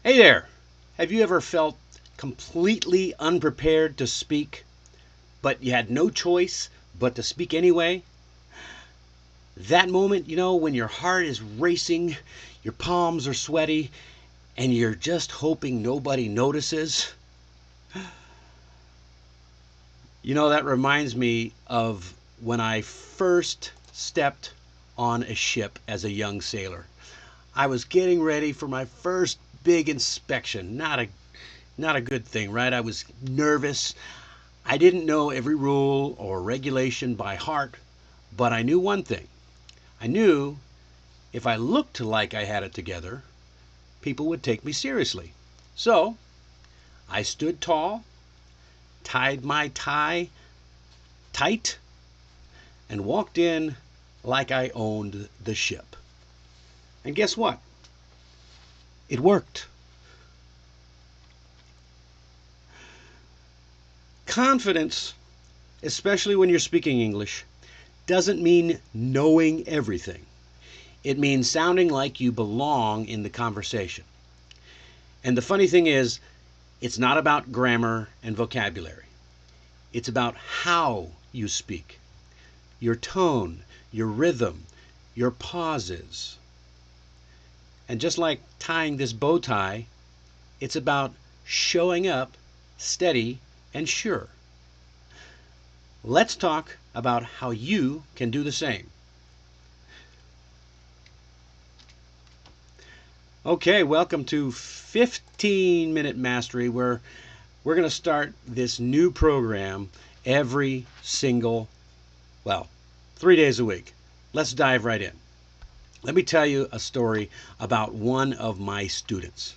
Hey there! Have you ever felt completely unprepared to speak, but you had no choice but to speak anyway? That moment, when your heart is racing, your palms are sweaty, and you're just hoping nobody notices? That reminds me of when I first stepped on a ship as a young sailor. I was getting ready for my first big inspection. Not a good thing, right? I was nervous. I didn't know every rule or regulation by heart, but I knew one thing. I knew if I looked like I had it together, people would take me seriously. So I stood tall, tied my tie tight, and walked in like I owned the ship. And guess what? It worked. Confidence, especially when you're speaking English, doesn't mean knowing everything. It means sounding like you belong in the conversation. And the funny thing is, it's not about grammar and vocabulary. It's about how you speak, your tone, your rhythm, your pauses. And just like tying this bow tie, it's about showing up steady and sure. Let's talk about how you can do the same. Okay, welcome to 15-Minute Mastery, where we're going to start this new program every single, well, 3 days a week. Let's dive right in. Let me tell you a story about one of my students.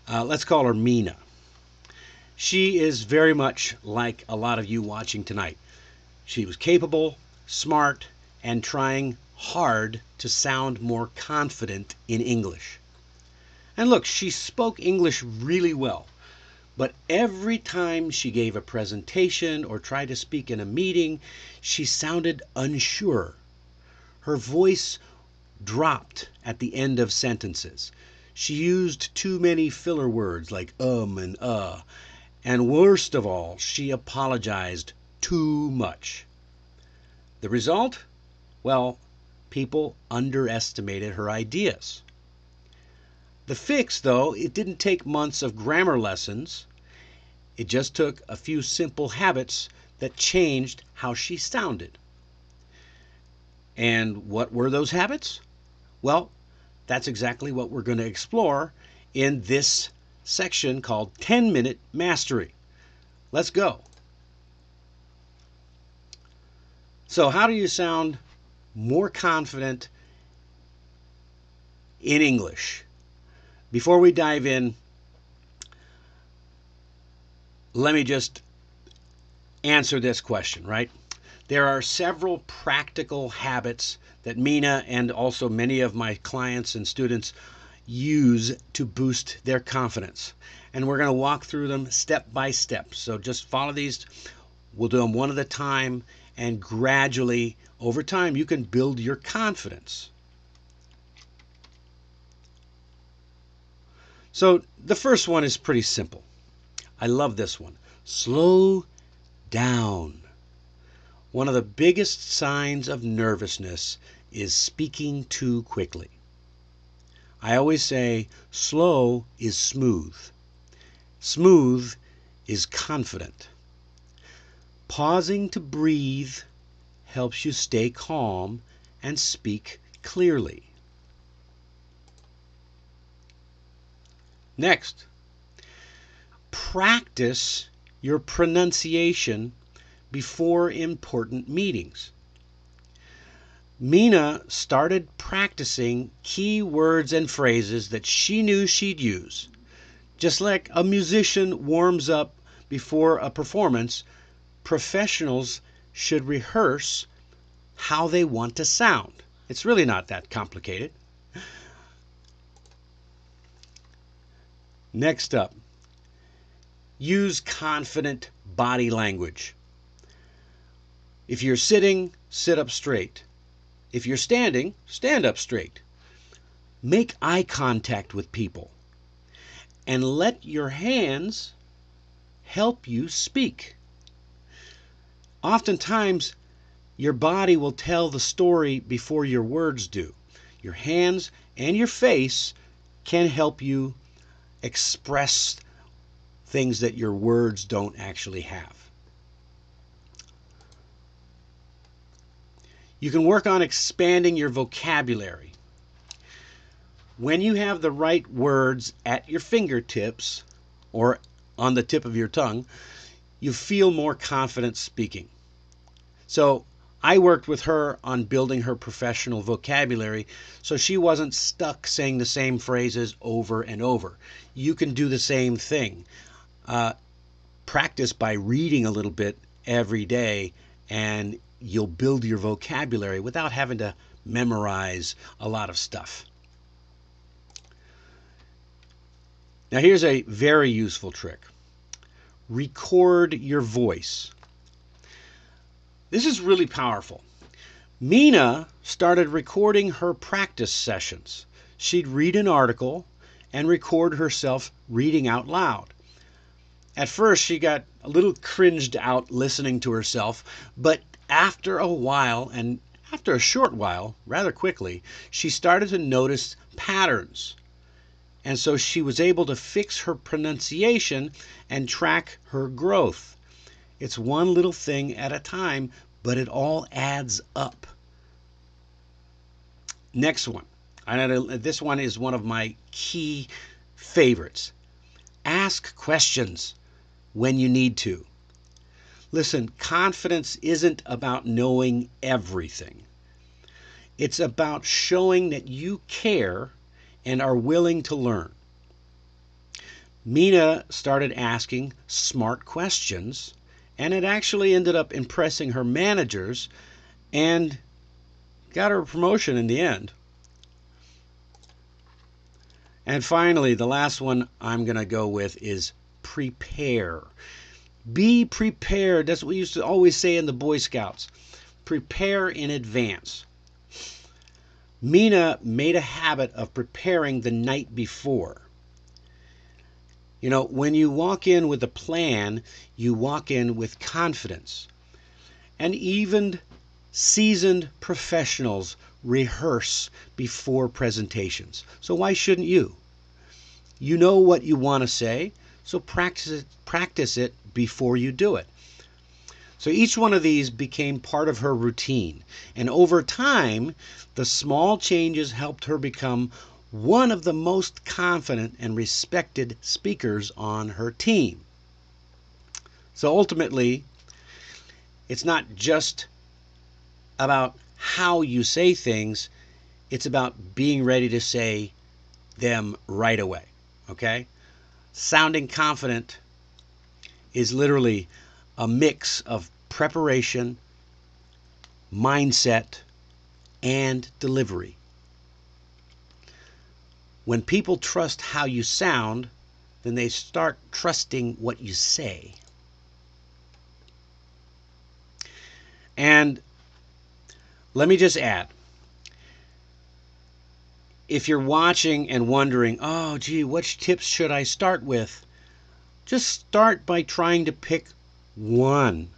Let's call her Mina. She is very much like a lot of you watching tonight. She was capable, smart, and trying hard to sound more confident in English. And look, she spoke English really well. But every time she gave a presentation or tried to speak in a meeting, she sounded unsure. Her voice dropped at the end of sentences. She used too many filler words like and and worst of all, she apologized too much. The result? Well, people underestimated her ideas. The fix, though, it didn't take months of grammar lessons. It just took a few simple habits that changed how she sounded. And what were those habits? Well, that's exactly what we're going to explore in this section called 10-Minute Mastery. Let's go. So, how do you sound more confident in English? Before we dive in, let me just answer this question, right? There are several practical habits that Mina and also many of my clients and students use to boost their confidence. And we're going to walk through them step by step. So just follow these. We'll do them one at a time, and gradually, over time, you can build your confidence. So the first one is pretty simple. I love this one. Slow down. One of the biggest signs of nervousness is speaking too quickly. I always say slow is smooth. Smooth is confident. Pausing to breathe helps you stay calm and speak clearly. Next, practice your pronunciation before important meetings. Mina started practicing key words and phrases that she knew she'd use. Just like a musician warms up before a performance, professionals should rehearse how they want to sound. It's really not that complicated. Next up, use confident body language. If you're sitting, sit up straight. If you're standing, stand up straight. Make eye contact with people. and let your hands help you speak. Oftentimes, your body will tell the story before your words do. Your hands and your face can help you express things that your words don't actually have. You can work on expanding your vocabulary. When you have the right words at your fingertips or on the tip of your tongue, you feel more confident speaking. So I worked with her on building her professional vocabulary so she wasn't stuck saying the same phrases over and over. You can do the same thing. Practice by reading a little bit every day, and you'll build your vocabulary without having to memorize a lot of stuff. Now here's a very useful trick. Record your voice. This is really powerful. Mina started recording her practice sessions. She'd read an article and record herself reading out loud. At first, she got a little cringed out listening to herself, but after a while, and after a short while, rather quickly, she started to notice patterns. And so she was able to fix her pronunciation and track her growth. It's one little thing at a time, but it all adds up. Next one. This one is one of my key favorites. Ask questions when you need to. Listen, confidence isn't about knowing everything. It's about showing that you care and are willing to learn. Mina started asking smart questions, and it actually ended up impressing her managers and got her a promotion in the end. And finally, the last one I'm going to go with is prepare. Be prepared. That's what we used to always say in the Boy Scouts. Prepare in advance. Mina made a habit of preparing the night before. You know, when you walk in with a plan, you walk in with confidence. And even seasoned professionals rehearse before presentations. So why shouldn't you? You know what you want to say, so practice it before you do it. So each one of these became part of her routine. And over time, the small changes helped her become one of the most confident and respected speakers on her team. So ultimately, it's not just about how you say things, it's about being ready to say them right away. Okay? Sounding confident is literally a mix of preparation, mindset, and delivery. When people trust how you sound, then they start trusting what you say. And let me just add, if you're watching and wondering, oh, gee, which tips should I start with? Just start by trying to pick one.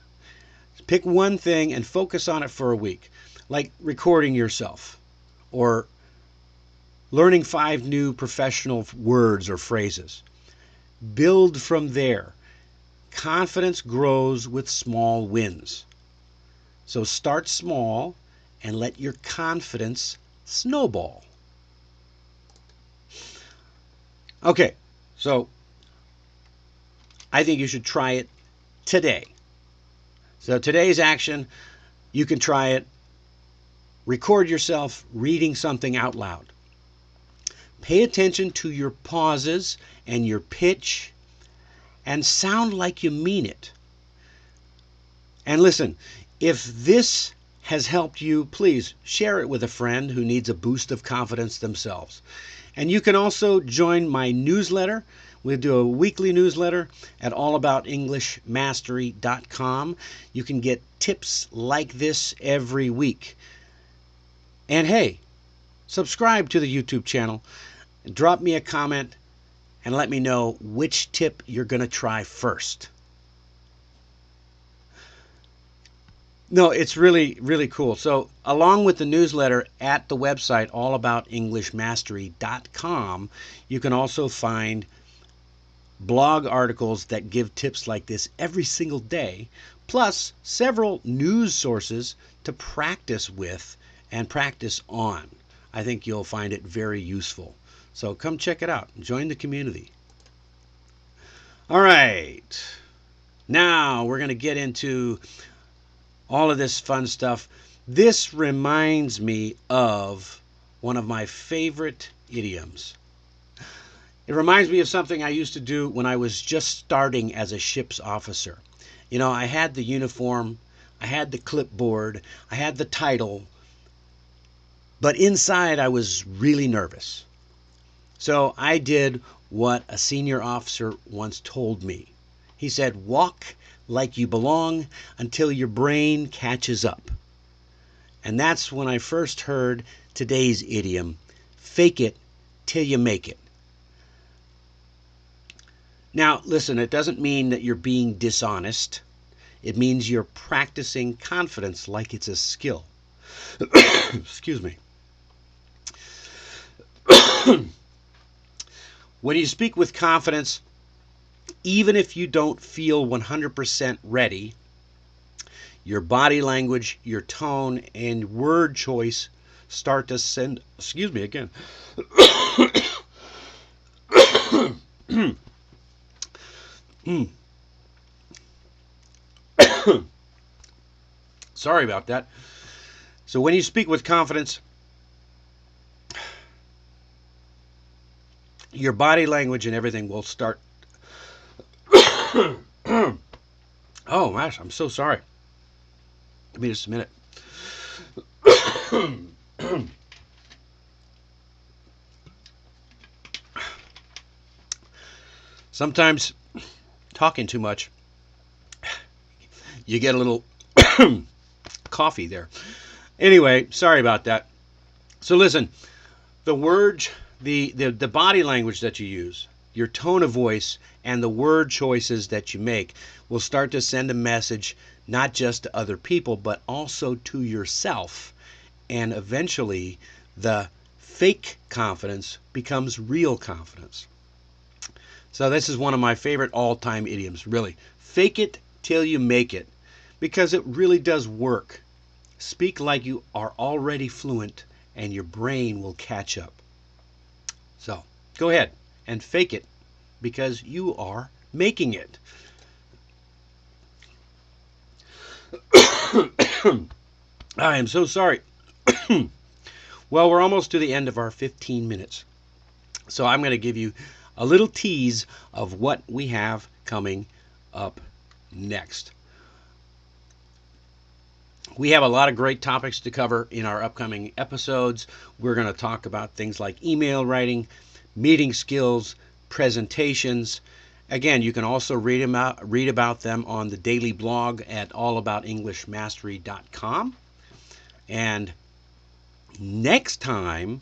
Pick one thing and focus on it for a week, like recording yourself or learning 5 new professional words or phrases. Build from there. Confidence grows with small wins. So start small and let your confidence snowball. Okay, so I think you should try it today. So today's action, you can try it. Record yourself reading something out loud. Pay attention to your pauses and your pitch and sound like you mean it. And listen, if this has helped you, please share it with a friend who needs a boost of confidence themselves. And you can also join my newsletter. We do a weekly newsletter at allaboutenglishmastery.com. You can get tips like this every week. And hey, subscribe to the YouTube channel. Drop me a comment and let me know which tip you're going to try first. No, it's really, really cool. So, along with the newsletter at the website allaboutenglishmastery.com, you can also find blog articles that give tips like this every single day, plus several news sources to practice with and practice on. I think you'll find it very useful. So come check it out. Join the community. All right. Now we're going to get into all of this fun stuff. This reminds me of one of my favorite idioms. It reminds me of something I used to do when I was just starting as a ship's officer. You know, I had the uniform, I had the clipboard, I had the title, but inside I was really nervous. So I did what a senior officer once told me. He said, "Walk like you belong until your brain catches up." And that's when I first heard today's idiom, fake it till you make it. Now, listen, it doesn't mean that you're being dishonest. It means you're practicing confidence like it's a skill. Excuse me. When you speak with confidence, even if you don't feel 100% ready, your body language, your tone, and word choice start to send, excuse me again. Sorry about that. So when you speak with confidence, your body language and everything will start. Oh, gosh, I'm so sorry. Give me just a minute. Sometimes talking too much, you get a little coffee there. Anyway, sorry about that. So listen, the words, the body language that you use, your tone of voice, and the word choices that you make will start to send a message not just to other people, but also to yourself. And eventually, the fake confidence becomes real confidence. So this is one of my favorite all-time idioms, really. Fake it till you make it, because it really does work. Speak like you are already fluent, and your brain will catch up. So go ahead and fake it, because you are making it. I am so sorry. Well, we're almost to the end of our 15 minutes. So I'm going to give you a little tease of what we have coming up next. We have a lot of great topics to cover in our upcoming episodes. We're going to talk about things like email writing, meeting skills, presentations. Again, you can also read about them on the daily blog at allaboutenglishmastery.com. And next time,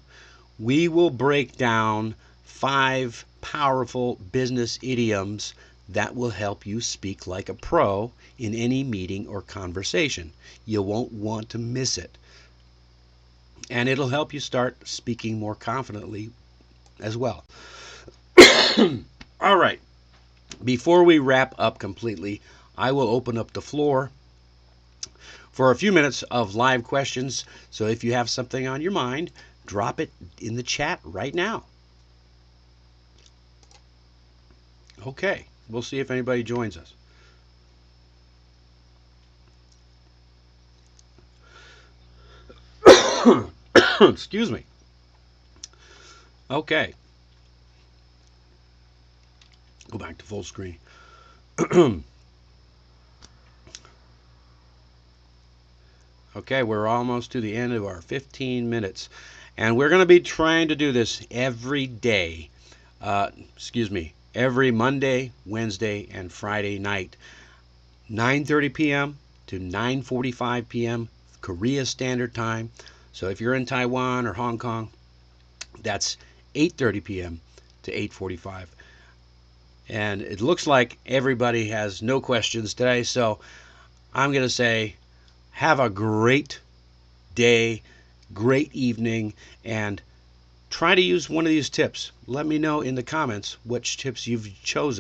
we will break down 5 powerful business idioms that will help you speak like a pro in any meeting or conversation. You won't want to miss it. And it'll help you start speaking more confidently as well. All right. Before we wrap up completely, I will open up the floor for a few minutes of live questions. So if you have something on your mind, drop it in the chat right now. Okay, we'll see if anybody joins us. Excuse me. Okay. Go back to full screen. Okay, we're almost to the end of our 15 minutes. And we're going to be trying to do this every day. Every Monday, Wednesday, and Friday night. 9:30 p.m. to 9:45 p.m. Korea Standard Time. So if you're in Taiwan or Hong Kong, that's 8:30 p.m. to 8:45 And it looks like everybody has no questions today, so I'm going to say have a great day, great evening, and try to use one of these tips. Let me know in the comments which tips you've chosen.